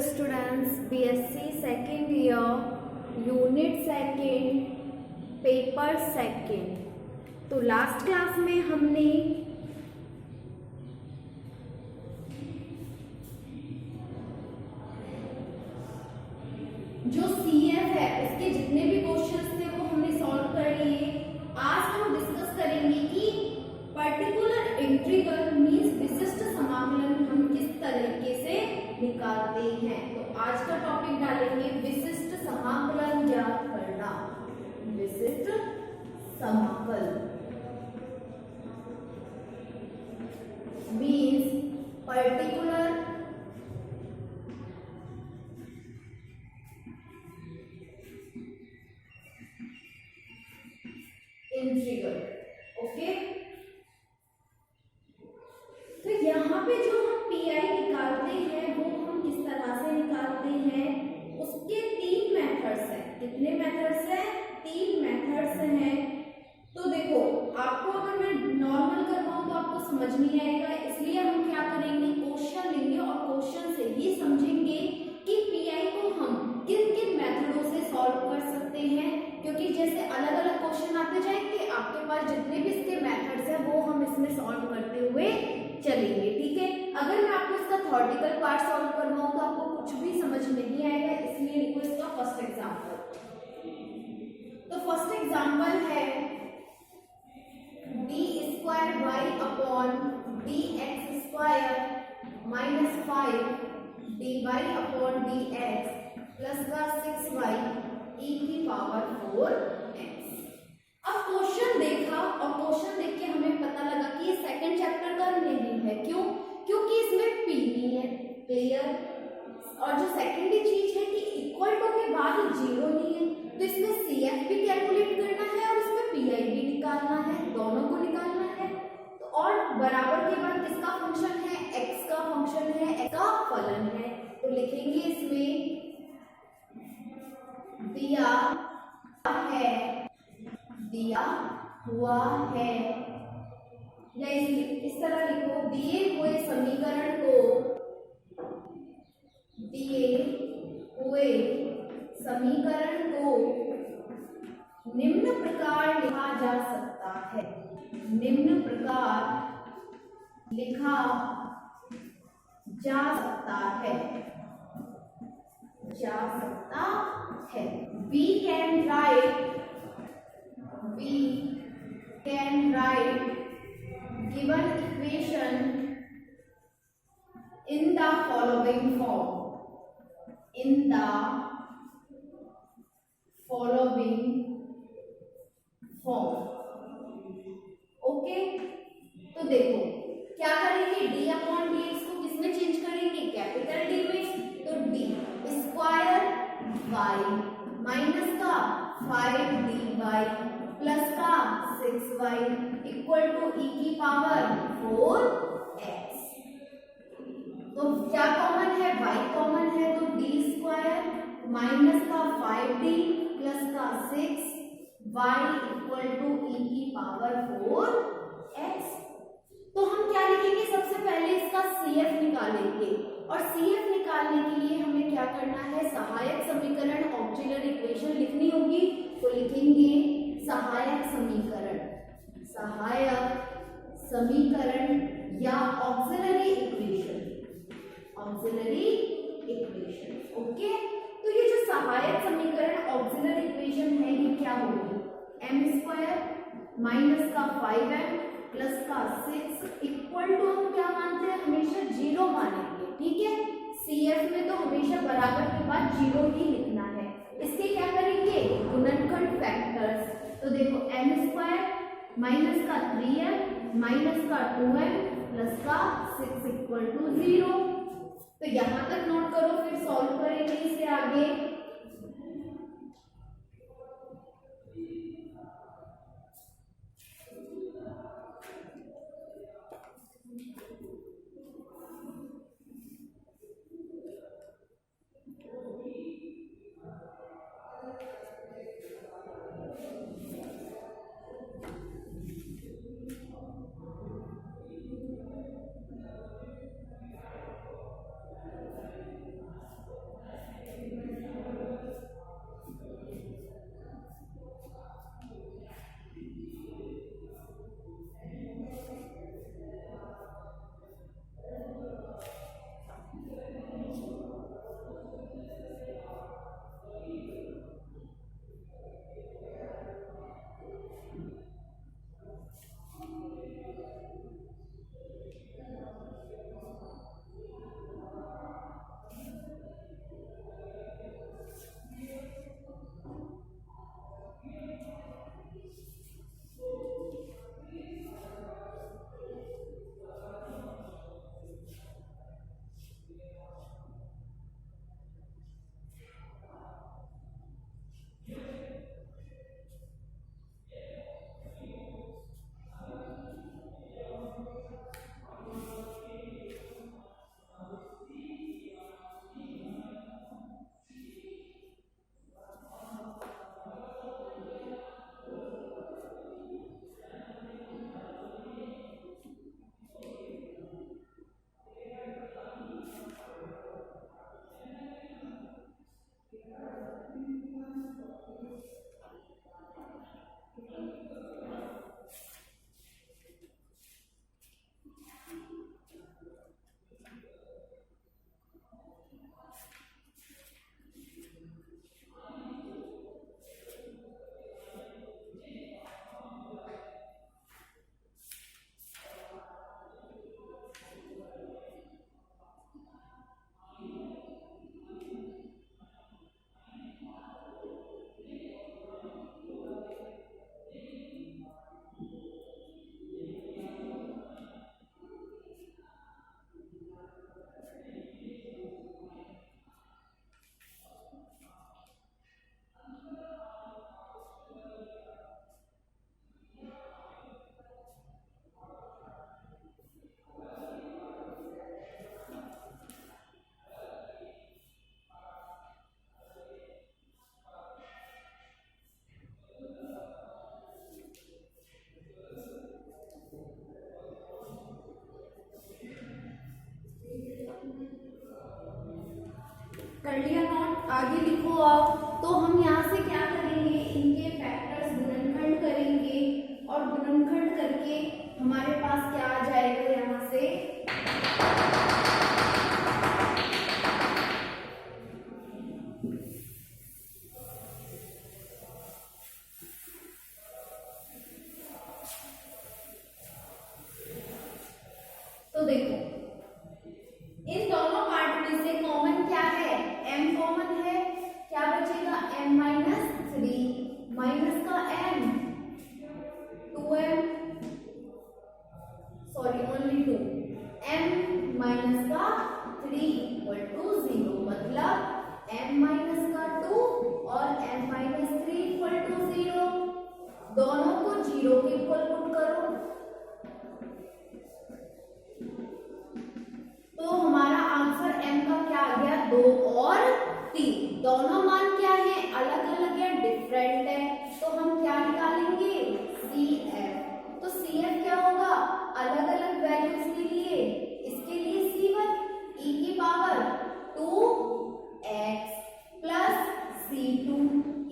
Students, BSc second year, unit second, paper second. तो last class में हमने जो सीएफ है उसके जितने भी क्वेश्चंस थे वो हमने सॉल्व कर लिए। आज हम डिस्कस करेंगे कि पर्टिकुलर इंटीग्रल मींस विशिष्ट समाकलन हम किस तरीके से निकालते हैं। तो आज का टॉपिक डालेंगे विशिष्ट समाकलन ज्ञात करना। विशिष्ट समाकल मींस पर्टिकुलर इंटीग्रल। ओके, तो यहाँ पे जो हम पीआई निकालते हैं वो हम किस तरह से निकालते हैं, उसके तीन मेथड्स हैं। कितने मेथड्स हैं? तीन मेथड्स हैं। तो देखो, आपको अगर मैं नॉर्मल करवाऊं तो आपको समझ नहीं आएगा, इसलिए हम क्या करेंगे, क्वेश्चन लेंगे और क्वेश्चन से ये समझेंगे कि पीआई को हम किन किन मेथडों से सॉल्व कर सकते हैं। क्योंकि जैसे अलग अलग क्वेश्चन आते जाएंगे, आपके पास जितने भी इसके मेथड्स हैं वो हम इसमें सॉल्व करते हुए चलेंगे। ठीक है, अगर मैं आपको इसका थ्योरेटिकल पार्ट सॉल्व करवाऊं तो आपको कुछ भी समझ नहीं आएगा, इसलिए लिखो इसका फर्स्ट एग्जांपल। तो फर्स्ट एग्जांपल है d² upon dx² -5 dy upon dx plus का 6y e की पावर 4x। अब क्वेश्चन देखा और क्वेश्चन देख के हमें पता लगा कि ये सेकंड चैप्टर का नहीं है। क्यों? क्योंकि इसमें p नहीं है, क्लियर। और जो सेकेंडरी चीज है कि इक्वल टू के बाद जीरो नहीं है, तो इसमें CF भी कैलकुलेट करना है और इसमें PI भी निकालना है, दोनों को निकालना है। तो और बराबर के बाद किसका फंक्शन है? x का फंक्शन है, x का फलन है। तो लिखेंगे इसमें दिया हुआ है, या इस तरह लिखो, दिए हुए समीकरण को निम्न प्रकार लिखा जा सकता है। निम्न प्रकार लिखा जा सकता है। We can write given equation in the following form. Okay, तो देखो क्या करेंगे, d अपॉन dx को किसमें चेंज करेंगे? कैपिटल D में। तो d² y माइनस का 5dy प्लस का 6y इक्वल टू e की पावर 4x। तो क्या कॉमन है? y कॉमन है, तो d² माइनस का 5d प्लस का 6y इक्वल टू e की पावर 4x। तो हम क्या लिखेंगे, सबसे पहले इसका CF निकालेंगे, और CF निकालने के लिए हमें क्या करना है, सहायक समीकरण ऑक्सिलरी इक्वेशन लिखनी होगी। तो लिखेंगे सहायक समीकरण या ऑक्सिलरी इक्वेशन। ओके, तो ये जो सहायक समीकरण ऑक्सिलरी इक्वेशन है ये क्या होगी, m² माइनस का 5m प्लस का 6 इक्वल टू, हम क्या मानते हैं, हमेशा जीरो मानेंगे। ठीक है, CF में तो हमेशा बराबर के बाद जीरो ही लिखना है। इसके क्या करेंगे, गुणनखंड फैक्टर्स। तो देखो m² माइनस का 3m माइनस का 2m प्लस का 6 इक्वल टू 0। तो यहां तक नोट करो, फिर सॉल्व करेंगे इसे आगे। कर लिया नोट, आगे लिखो आप। तो हम यहाँ से क्या करेंगे, इनके फैक्टर्स गुणनखंड करेंगे और गुणनखंड करके हमारे पास क्या आ जाएगा यहाँ से, तो देखो इन दोनों पार्ट में से कॉमन क्या है, m कॉमन है, क्या बचेगा m माइनस 3 माइनस का m 2m, sorry only 2, m minus का 3 इक्वल टू 0, मतलब m माइनस का 2 और m माइनस 3 इक्वल टू 0, दोनों को 0 के इक्वल पुट करो। तो हमारा आंसर m का क्या आ गया, 2 और 3, दोनों मान क्या है, अलग अलग है, डिफरेंट है, तो हम क्या निकालेंगे, CF। तो CF क्या होगा, अलग अलग वैल्यूज के लिए, इसके लिए C1 e की power 2x plus C2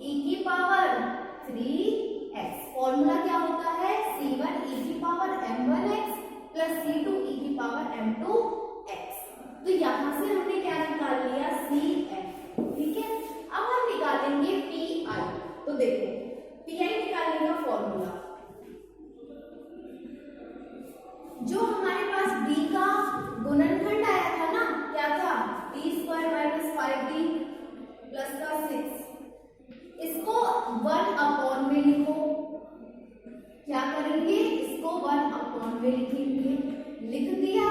e की पावर 3x, फॉर्मूला क्या होता है, C1 e की power m1x plus C2 e की पावर m2x। तो यहां से हमने क्या निकाल लिया, CF, ठीक है। अब हम निकालेंगे PI। तो देखो PI निकालने का फॉर्मूला, जो हमारे पास D का गुणनखंड आया था ना, क्या था, d² माइनस 5d प्लस का 6, इसको 1 में लिखो, क्या करेंगे, इसको 1 में लिखेंगे, लिख दिया।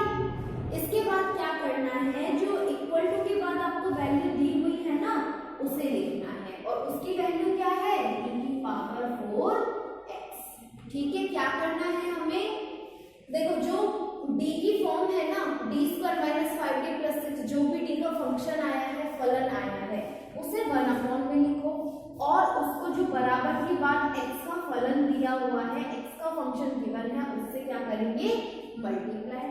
इसके बाद क्या करना है, जो इक्वल टू के बाद आपको वैल्यू दी हुई है ना, उसे लिखना है, और उसकी वैल्यू क्या है, e की पावर 4x, ठीक है। क्या करना है हमें, देखो जो d की फॉर्म है ना, d² माइनस 5d प्लस 6, जो भी d का फंक्शन आया है, फलन आया है, उसे 1 में लिखो, और उसको जो बराबर की बात x का फलन दिया हुआ है, x का फंक्शन गिवन है, उससे क्या करेंगे, मल्टीप्लाई।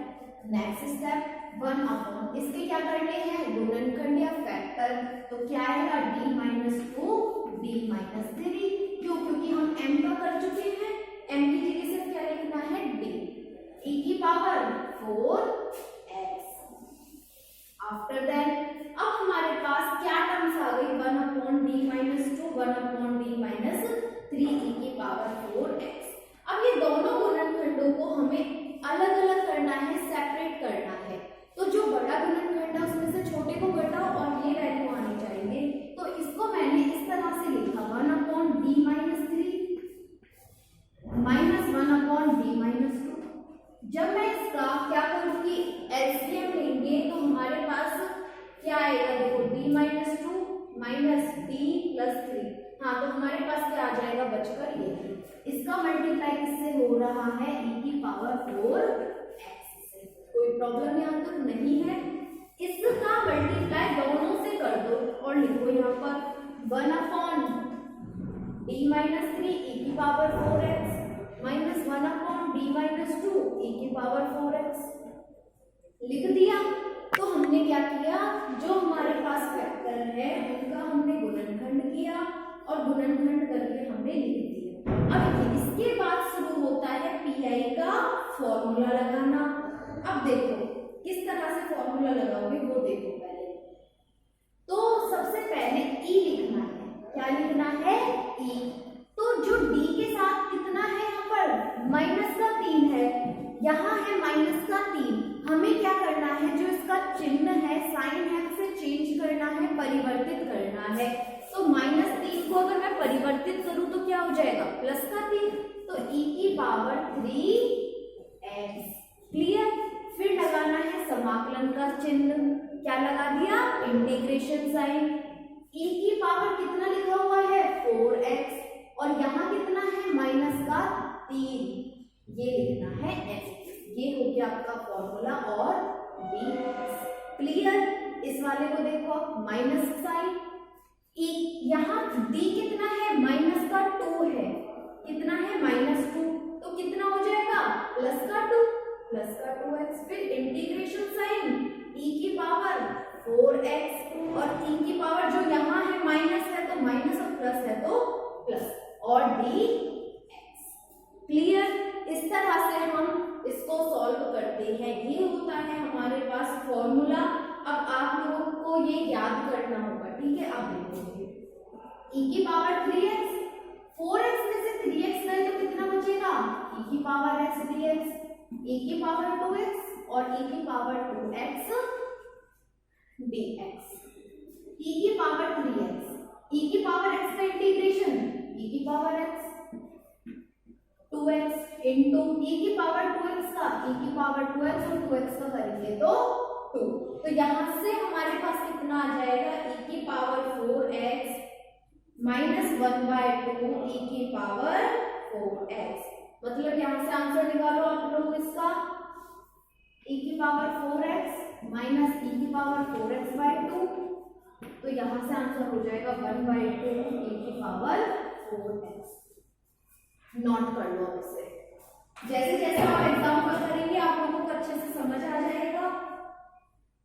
नेक्स्ट स्टेप 1 इसके क्या करने हैं, गुणनखंड या फैक्टर, तो क्या आएगा, d माइनस 2 d माइनस 3, क्यों, क्योंकि हम m का कर चुके हैं, m की जगह सिर्फ क्या लिखना है, d e की पावर 4x। आफ्टर दैट अब हमारे पास क्या टर्म्स आ गई, 1/d minus 2 1/d minus 3 e की पावर 4x। अब ये दोनों गुणनखंडों को हमें अलग अलग करना है, सेपरेट करना है। तो जो बड़ा गुणनखंड है उसमें से छोटे को घटाओ और ये वैल्यू आनी चाहिए, तो इसको मैंने इस तरह से लिखा, 1/d minus 3 minus 1/d minus 2। जब मैं इसका क्या करूंगी, एलसीएम लेंगे, तो हमारे पास क्या आएगा, देखो d minus 2 minus d plus 3, हाँ, तो हमारे पास क्या आ जाएगा बचकर ये, इसका मल्टीप्लाई किससे हो रहा है, e की पावर 4x से। कोई प्रॉब्लम यहाँ तक नहीं है, इसका मल्टीप्लाई दोनों से कर दो और लिखो यहाँ पर 1/d माइनस 3 e की power 4x minus 1/d minus 2 e की पावर 4x, लिख दिया। तो हमने क्या किया, जो हमारे पास फैक्टर है उनका हमने गुणनखंड किया और गुणनखंड करके हमने लिख दिया। अब इसके बाद शुरू होता है पीआई का फॉर्मूला लगाना। अब देखो किस तरह से फॉर्मूला लगाओगे वो देखो पहले। तो सबसे पहले ई लिखना है, क्या लिखना है, ई। तो जो डी के साथ कितना है, यहाँ पर माइनस का 3 है, यहाँ है माइनस का 3। हमें क्या करना है, जो इसका चिन्ह है, साइन है, उसे चेंज करना है, परिवर्तित करना है। तो -3 को अगर मैं परिवर्तित करूं तो क्या हो जाएगा, प्लस का 3, तो e की पावर 3x। क्लियर। फिर लगाना है समाकलन का चिन्ह, क्या लगा दिया, इंटीग्रेशन साइन। e की पावर कितना लिखा हुआ है, 4x, और यहाँ कितना है, माइनस का 3, ये लिखना है x। ये हो गया आपका फॉर्मूला और dx। क्लियर। इस वाले को देखो, माइनस साइन, यहाँ d कितना है, माइनस का 2 है, कितना है, -2, तो कितना हो जाएगा, प्लस का 2, प्लस का 2x। फिर इंटीग्रेशन साइन, e की पावर 4x और e की पावर जो यहाँ है माइनस है तो माइनस और प्लस है तो प्लस और dx। क्लियर? इस तरह से हम इसको सॉल्व करते हैं। ये होता है हमारे पास फॉर्मूला। अब आप लोगों को ये याद करना होगा, ठीक है? अब देखोगे e की पावर 3x, 4x में से 3x गए तो कितना बचेगा? e की पावर x dx, e की पावर 2x और e की पावर 2x dx, e की पावर 3x, e की पावर x का इंटीग्रेशन e की power x 2x into e की पावर 2x का e की पावर 2x और 2x का करेंगे तो 2। तो यहां से हमारे पास कितना आ जाएगा? e की पावर 4x माइनस 1/2 e की पावर 4x। मतलब यहां से आंसर निकालो आप लोग इसका, e की पावर 4x माइनस e की पावर 4x/2। तो यहां से आंसर हो जाएगा 1/2 e की पावर 4x। नोट कर लो इसे। जैसे जैसे आप एग्जाम्पल करेंगे आप लोगों को अच्छे से समझ आ जाएगा।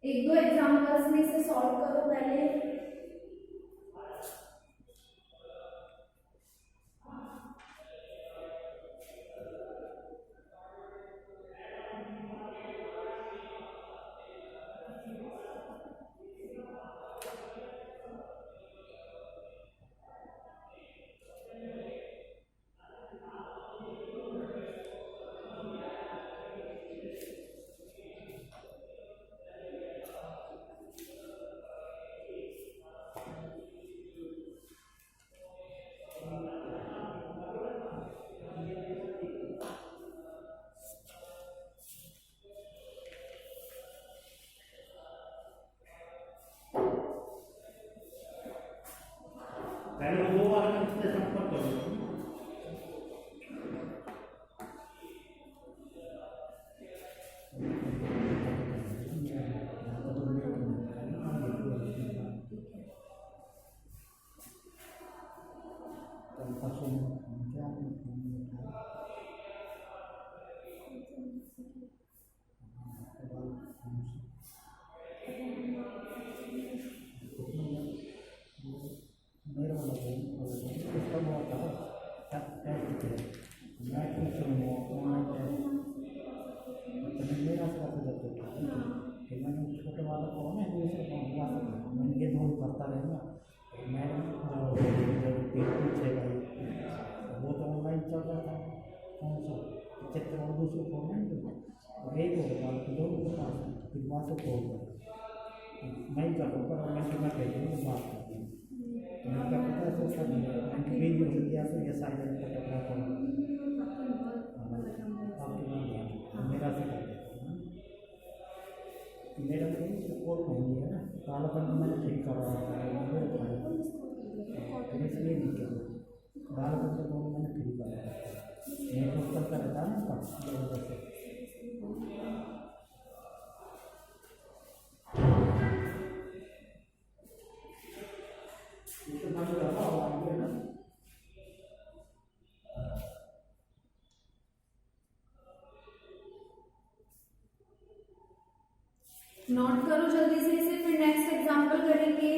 एक दो एग्जाम्पल्स में इसे सॉल्व करो पहले। पहले वो दो बार इससे संपर्क करो। छोटे वाला को ना मैंने ये दोनों करता रहेगा। मैं वो तो ऑनलाइन चल रहा था, कौन सा चित्र और दूसरे को ऑनलाइन एक होगा दोनों के पास फिर वहाँ से खोल मैं करूँगा और मैं भेजूँगा बात करती हूँ। तो मैं क्या पता है सोचा नहीं है मैं भी हो गया तो ये साइलेंट का टकरा करूँगा आपके नाम मेरा से कर देता हूँ। मेरा नहीं सपोर्ट नहीं है ना, कालापन मैंने ठीक कर रहा था इसलिए नहीं किया कालापन से दोनों मैंने ठीक कर रहा था। नेटवर्क चलता रहता है ना उसका नोट करो जल्दी से इसे, फिर नेक्स्ट एग्जांपल करेंगे।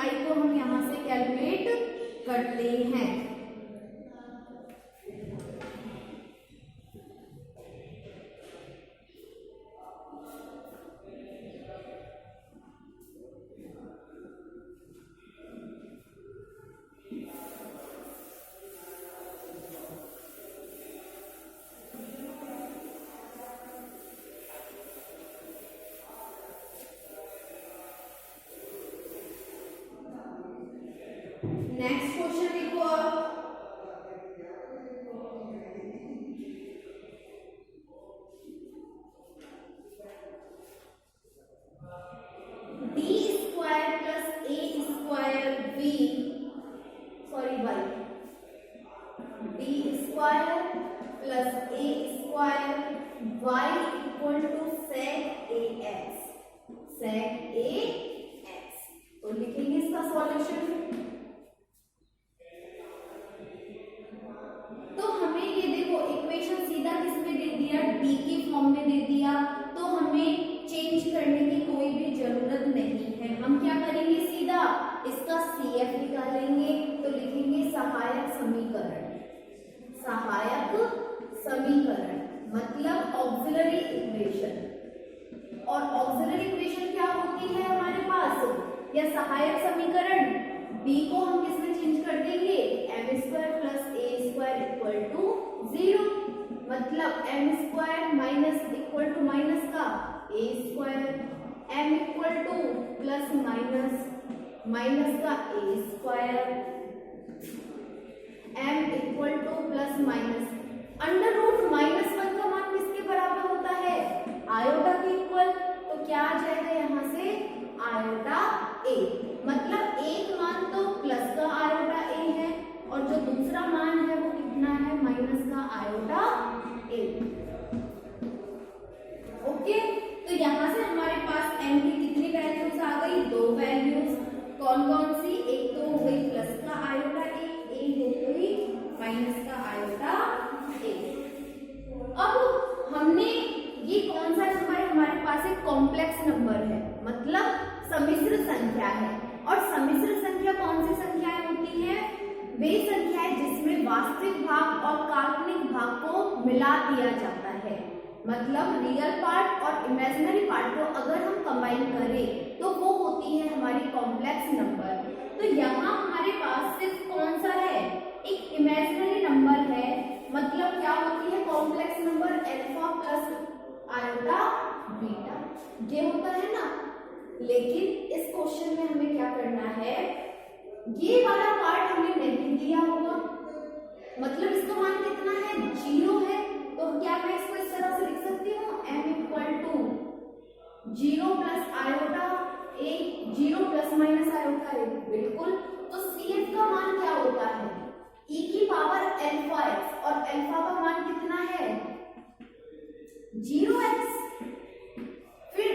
आई को हम यहाँ से कैलकुलेट करते हैं। नेक्स्ट क्वेश्चन देखो आप, D square plus A square B sorry Y, D square plus A square Y equal to sec A X, sec A X. तो लिखेंगे इसका सॉल्यूशन। तो हमें ये देखो इक्वेशन सीधा किसमें दे दिया, डी के फॉर्म में दे दिया, तो हमें चेंज करने की कोई भी जरूरत नहीं है। हम क्या करेंगे, सीधा इसका CF निकालेंगे। तो लिखेंगे सहायक समीकरण, सहायक समीकरण मतलब ऑक्सिलरी इक्वेशन। और ऑक्सिलरी इक्वेशन क्या होती है हमारे पास, या सहायक समीकरण, b को हम किसमें चेंज कर देंगे, m square plus A square equal to 0, मतलब m square minus equal to minus का A square, m equal to plus minus minus का A square, m equal to plus minus under root -1 का मान किसके बराबर होता है, आयोटा के इक्वल। तो क्या आ जाएगा यहाँ से, आयोटा ए, मतलब एक मान तो प्लस का आयोटा ए है और जो दूसरा मान है वो कितना है, माइनस का आयोटा ए। ओके, तो यहाँ से हमारे पास m की कितनी वैल्यूज आ गई, 2 वैल्यूज। कौन कौन सी, एक तो हो गई प्लस का आयोटा ए, एक हो गई माइनस का आयोटा ए। अब हमने ये कौन सा नंबर है, हमारे पास एक कॉम्प्लेक्स नंबर है, मतलब सम्मिश्र संख्या है। और सम्मिश्र संख्या कौन सी संख्याएं होती है, वे संख्याएं जिसमें वास्तविक भाग और काल्पनिक भाग को मिला दिया जाता है। मतलब रियल पार्ट और इमेजिनरी पार्ट को अगर हम कंबाइन करें तो वो होती है हमारी कॉम्प्लेक्स नंबर। तो यहाँ हमारे पास सिर्फ कौन सा है, एक इमेजिनरी नंबर है, मतलब क्या होती है complex number, alpha plus iota beta, ये होता है ना। लेकिन इस क्वेश्चन में हमें क्या करना है, ये वाला पार्ट हमें नहीं दिया हुआ, मतलब इसका मान कितना है, 0 है। तो क्या मैं इसको इस तरह से लिख सकती हूँ, m equal to 0 plus iota A, 0 plus minus iota A, बिल्कुल। तो CF का मान क्या होता है, e की पावर अल्फा x, और अल्फा का मान कितना है, 0x। फिर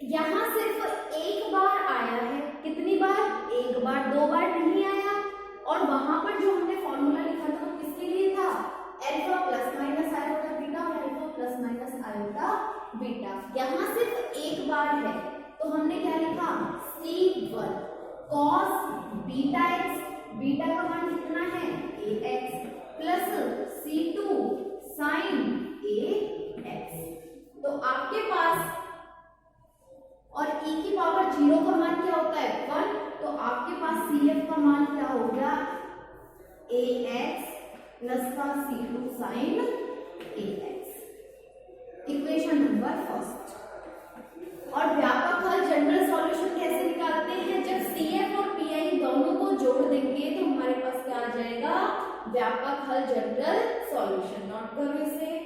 यहाँ सिर्फ एक बार आया है, कितनी बार, एक बार, 2 बार नहीं आया। और वहां पर जो हमने फॉर्मूला लिखा था वो किसके लिए था, alpha plus minus iota beta और alpha plus minus iota beta. यहाँ सिर्फ एक बार है, तो हमने क्या लिखा, C1 cos beta x, beta का मान कितना है, ax, plus C2 sin ax। तो आपके पास, और e की पावर 0 का मान क्या होता है, 1, तो आपके पास CF का मान क्या हो गया, ax प्लस का C2 sin ax, equation number first. और व्यापक हल जनरल सॉल्यूशन कैसे निकालते हैं, जब CF और PI दोनों को जोड़ देंगे तो हमारे पास क्या आ जाएगा, व्यापक हल जनरल सॉल्यूशन। नोट करो इसे।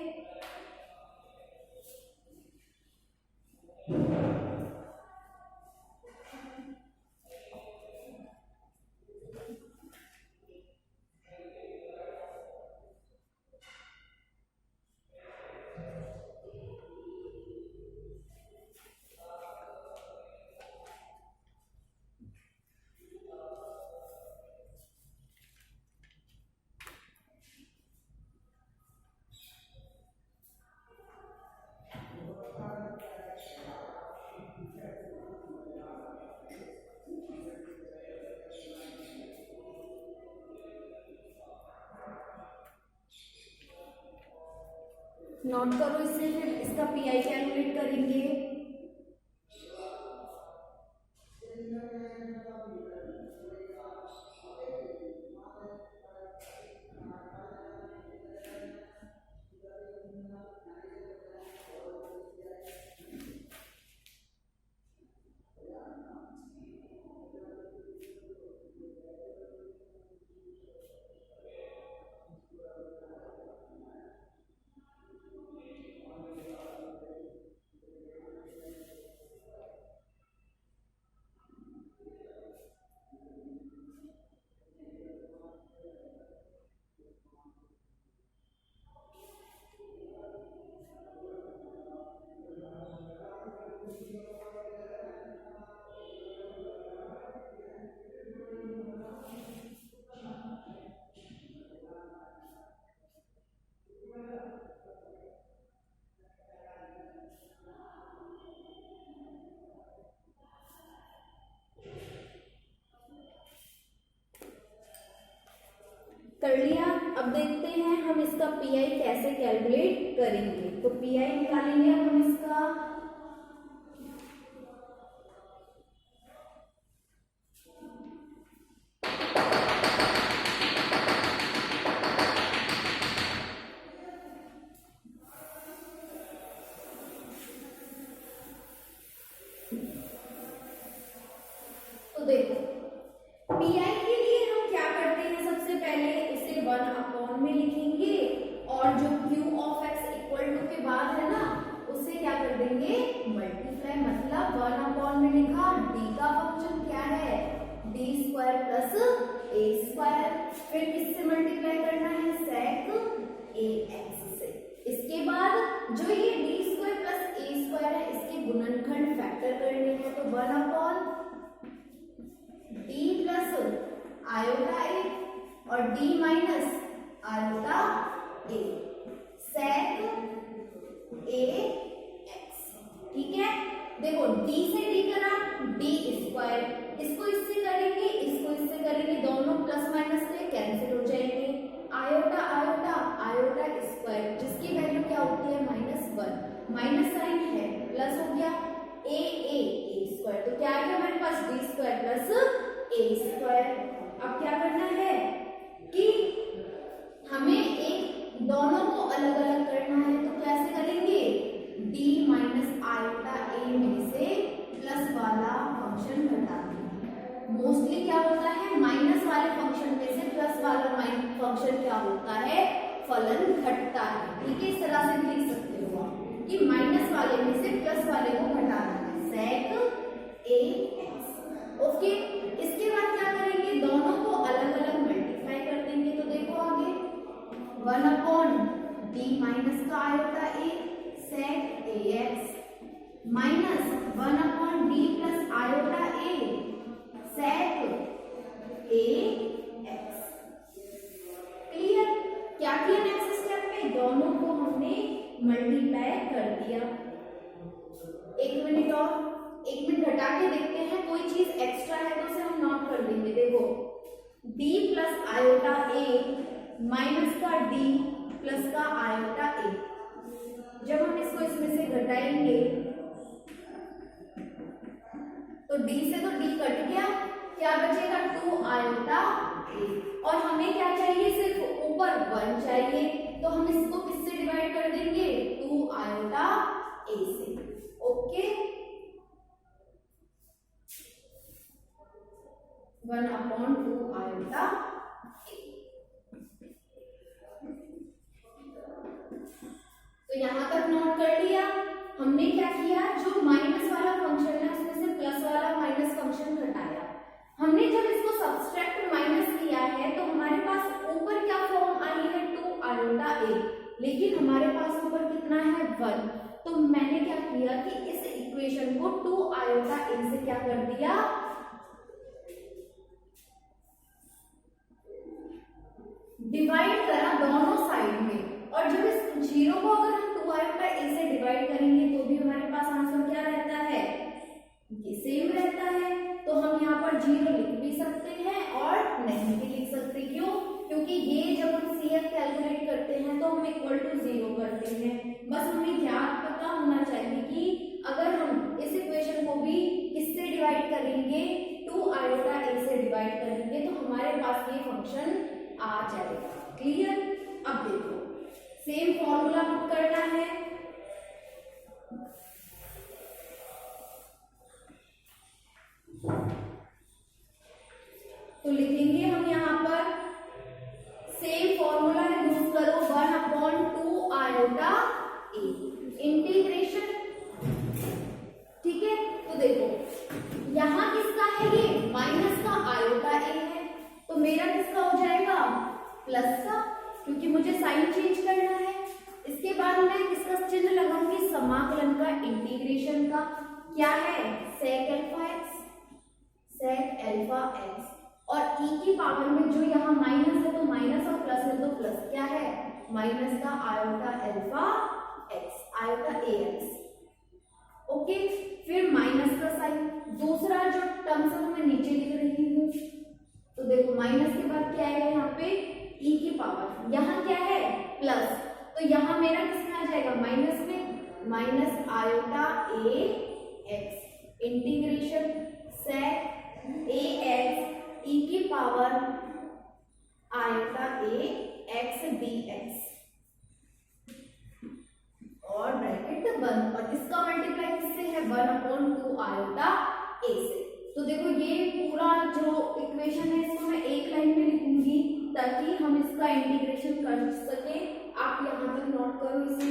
नोट करो इससे, फिर इसका पीआई कैलकुलेट करेंगे। कर लिया। अब देखते हैं हम इसका पीआई कैसे कैलकुलेट करेंगे। तो पीआई निकालेंगे अब हम इसका। तो देखो पीआई के लिए हम क्या करते हैं, सबसे पहले इसे 1 में लिखेंगे और जो Q of X equal to के बाद है ना उससे क्या कर देंगे मल्टीप्लाई, मतलब 1 में लिखा, डी का फंक्शन क्या है D square plus A square, फिर किससे मल्टीप्लाई करना है सेक ए एक्स से। इसके बाद जो ये D square plus A square है इसके गुणनखंड फैक्टर करने हैं, तो 1 डी प्लस आयोटा ए और D minus iota A sec A x. ठीक है, देखो डी से डी करा डी स्क्वायर, इसको इससे करेंगे इसको इससे करेंगे, दोनों प्लस माइनस से कैंसिल हो जाएंगे, आयोटा आयोटा आयोटा स्क्वायर जिसकी वैल्यू क्या होती है -1, माइनस साइन है प्लस हो गया ए स्क्वायर, तो क्या आ गया हमारे पास D square plus A square. अब क्या करना है कि हमें एक दोनों को अलग अलग करना है, तो कैसे करेंगे d माइनस आयोटा ए में से प्लस वाला फंक्शन घटा देंगे। मोस्टली क्या होता है माइनस वाले फंक्शन में से प्लस वाला फंक्शन क्या होता है फलन घटता है। ठीक है, इस तरह से भी लिख सकते हो आप कि माइनस वाले में से प्लस वाले को घटा देना है सेक ए एक्स। ओके, इसके बाद क्या करेंगे दोनों को अलग अलग मल्टीप्लाई कर देंगे, तो देखो आगे 1 डी माइनस का iota A sec A X minus 1 D plus iota A sec A X. Clear, क्या किया नेक्स्ट स्टेप में दोनों को हमने मल्टीप्लाई कर दिया। एक मिनट घटा के देखते हैं, कोई चीज एक्स्ट्रा है तो उसे हम नोट कर देंगे। देखो d plus iota a minus का d प्लस का आयोटा a, जब हम इसको इसमें से घटाएंगे तो d से तो d कट गया, क्या बचेगा 2 आयोटा a, और हमें क्या चाहिए सिर्फ ऊपर 1 चाहिए, तो हम इसको किससे डिवाइड कर देंगे 2 आयोटा a से। ओके, 1/2 आयोटा ए। तो यहां तक नोट कर लिया। हमने क्या किया, जो माइनस वाला फंक्शन है उसमें से प्लस वाला माइनस फंक्शन घटाया। हमने जब इसको सब्सट्रैक्ट माइनस किया है तो हमारे पास ऊपर क्या फॉर्म आई है 2 आयोटा ए, लेकिन हमारे पास ऊपर कितना है 1, तो मैंने क्या किया कि इस इक्वेशन को 2 आयोटा ए से क्या कर दिया डिवाइड करा दोनों साइड में, और जब इस जीरो को अगर हम 2 आयोटा ए से डिवाइड करेंगे तो भी हमारे पास आंसर क्या रहता है ये सेम रहता है। तो हम यहाँ पर 0 लिख भी सकते हैं और नहीं भी लिख सकते। क्यों? क्योंकि ये जब हम CF कैलकुलेट करते हैं तो हम इक्वल टू 0 करते हैं, बस हमें ध्यान पता होना चाहिए कि अगर हम इस इक्वेशन को भी किससे डिवाइड करेंगे, 2 आयोटा ए से डिवाइड करेंगे तो हमारे पास ये फंक्शन आ जाएगा। क्लियर? अब देखो सेम फॉर्मूला पुट करना है। तो लिखेंगे हम यहाँ पर सेम फॉर्मूला यूज करो 1/2 आयोटा ए इंटीग्रेशन। ठीक है, तो देखो यहाँ किसका है, ये माइनस का आयोटा ए है, तो मेरा किसका हो जाएगा, प्लस का, क्योंकि मुझे साइन चेंज करना है। इसके बाद मैं किसका चिन्ह लगाऊंगी, समाकलन का, इंटीग्रेशन का। क्या है, sec alpha X, sec alpha X, और ई की पावर में जो यहाँ माइनस है तो माइनस और प्लस है तो प्लस, क्या है, माइनस का आयोटा अल्फा एक्स, आयोटा ए एक्स। ओके, फिर माइनस का साइन, दूसरा जो टर्म्स है मैं नीचे लिख रही हूँ। तो देखो माइनस के बाद क्या है यहाँ पे, ई की पावर, यहाँ क्या है, प्लस, तो यहाँ मेरा किसमें आ जाएगा, माइनस में, minus iota A x integration sec A x ई की पावर आयोटा ए एक्स डी एक्स और ब्रैकेट बंद, और इसका मल्टीप्लाई किससे है, 1/2 आयोटा ए से। तो देखो ये पूरा जो इक्वेशन है इसको मैं एक लाइन में लिखूंगी ताकि हम इसका इंटीग्रेशन कर सके। आप यहाँ तक नोट करो इसे।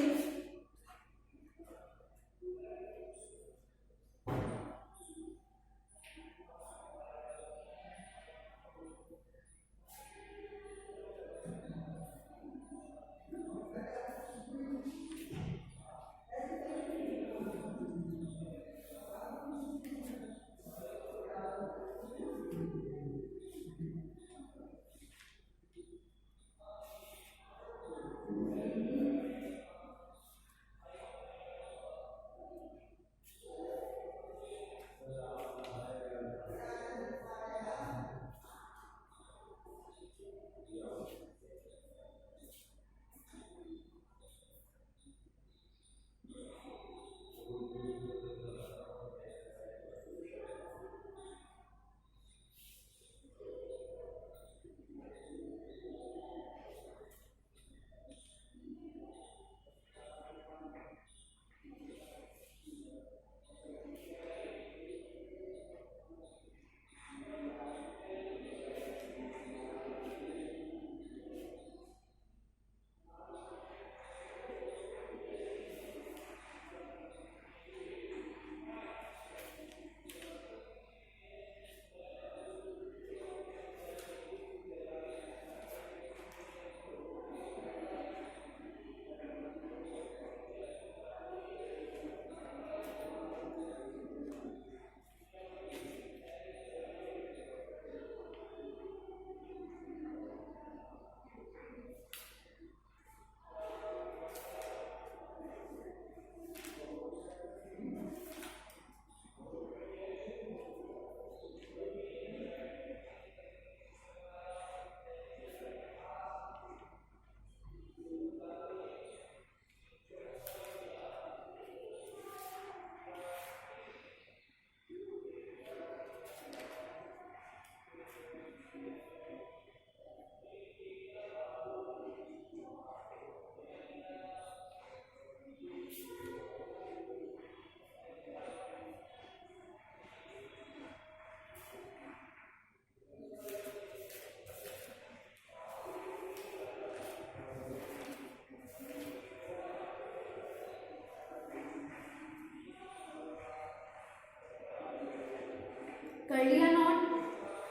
कर लिया नोट,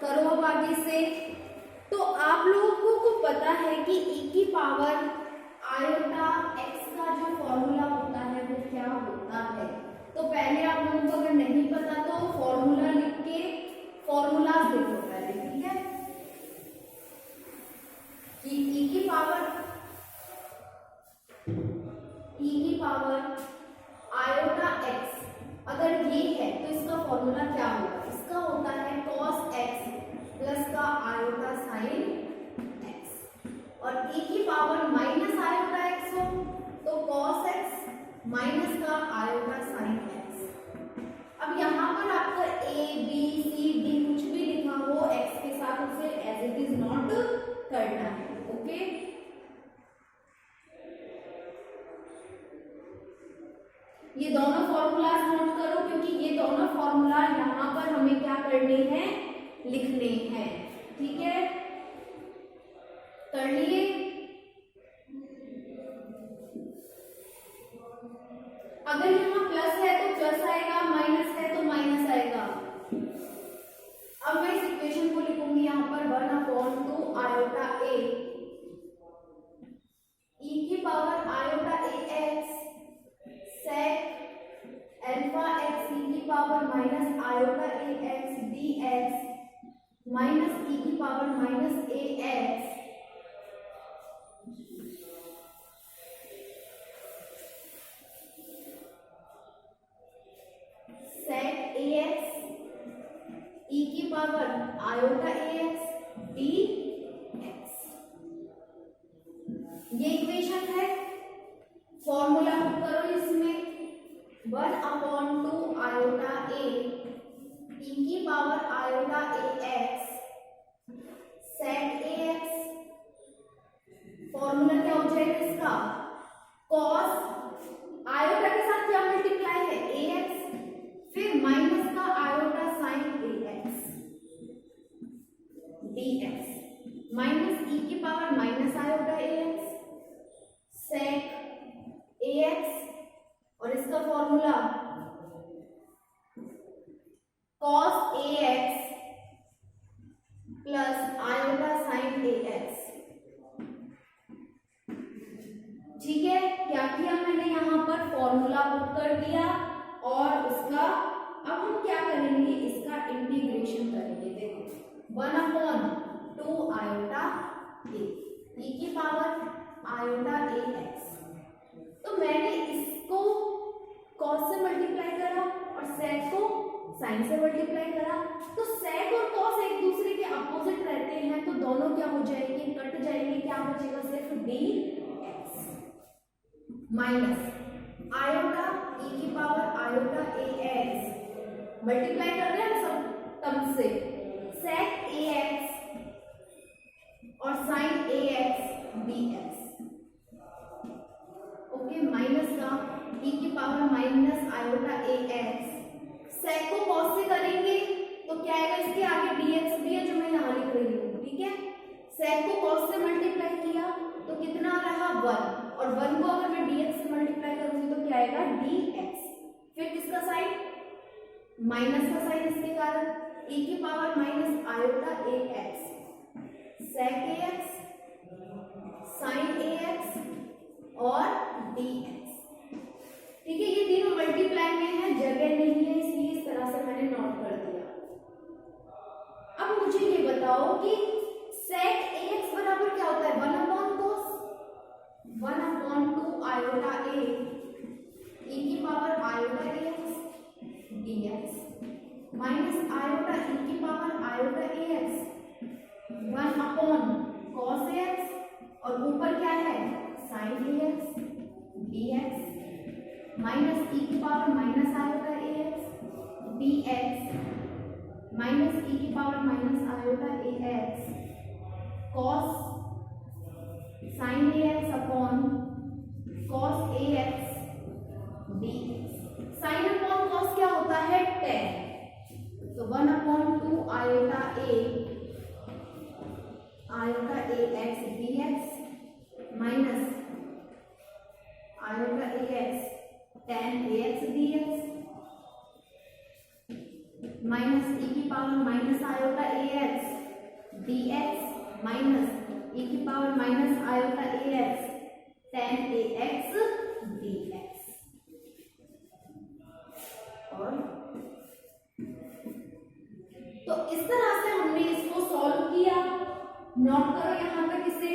करो अब आगे से। तो आप लोगों को पता है कि ई की पावर आयोटा एक्स का जो फॉर्मूला होता है वो क्या होता है। तो पहले आप लोगों को अगर नहीं पता तो फॉर्मूला लिख के फॉर्मूलाज देखो पहले, ठीक है, कि ई की पावर आयोटा एक्स अगर ये है तो इसका फॉर्मूला क्या होगा, इसका होता है cos x प्लस का आयोटा साइन x, और e की पावर माइनस आयोटा x हो तो cos x करने हैं, लिखने हैं। ठीक है, कर लिए। अगर यहाँ प्लस है तो प्लस आएगा, माइनस है तो माइनस आएगा। अब मैं इस इक्वेशन को लिखूंगी यहाँ पर 1/2 आयोटा ए ई की पावर आयोटा ए एक्स सेक अल्फा एक्स ई की पावर माइनस आयोटा ए x D x minus e की power minus A X sec A x ई की पावर आयोटा ए एक्स डी एक्स। ये इक्वेशन है। फॉर्मूला पुट करो इसमें 1/2 iota a e की power iota A X sec A x. Formula क्या हो जाएगा इसका? कॉस आयोटा के साथ क्या मल्टीप्लाई है? ए एक्स, फिर माइनस का आयोटा साइन ए x D x minus e की power minus iota A X sec A x और इसका formula cos A x plus iota sine A x. ठीक है, क्या किया मैंने यहाँ पर? फॉर्मूला पुट कर दिया और उसका अब हम क्या करेंगे? इसका इंटीग्रेशन करेंगे। देखो 1/2 आयोटा ए ई की पावर आयोटा ए एक्स। तो मैंने इसको कॉस से मल्टीप्लाई करा और सेक को साइन से मल्टीप्लाई करा। तो सेक और कॉस एक दूसरे के अपोजिट रहते हैं, तो दोनों क्या हो जाएंगे? कट जाएंगे। क्या बचेगा? सिर्फ डी एक्स माइनस आयोटा ई की पावर आयोटा ए एक्स मल्टीप्लाई कर रहे हैं सब टर्म से सेक ए एक्स और साइन ए x D X. Okay, minus का ई की पावर माइनस आयोटा ए एक्स। सेक को कॉस से करेंगे तो क्या आएगा? इसके आगे डी एक्स भी है जो मैं यहाँ लिख रही हूँ। ठीक है, सेक को कॉस से मल्टीप्लाई किया तो कितना रहा? 1 और 1 को अगर मैं dx से मल्टीप्लाई करूंगी तो क्या आएगा? dx। फिर किसका साइन? माइनस का साइन, इसके कारण e की power minus iota A X sec A x sign A x और dx। ठीक है, ये तीनों मल्टीप्लाई में है, जगह नहीं है, इसलिए इस तरह से मैंने नोट कर दिया। अब मुझे ये बताओ कि सेक ए एक्स बराबर क्या होता है? 1/cos 1/2 आयोटा ए ई की पावर आयोटा ए x D x minus iota ई की power iota A x 1/cos a x और ऊपर क्या है? साइन ए x D x minus e की पावर माइनस आयोटा ए x D x minus e की power minus iota A x cos sin a x upon cos a x D x. Sine upon cos क्या होता है? tan। तो 1/2 iota ए x D x minus iota ए x tan ए x D x minus e की power minus iota ए x D x minus e की power minus iota ए x tan ए x D x. और तो इस तरह से हमने इसको सॉल्व किया। नोट करो यहाँ पे किसे?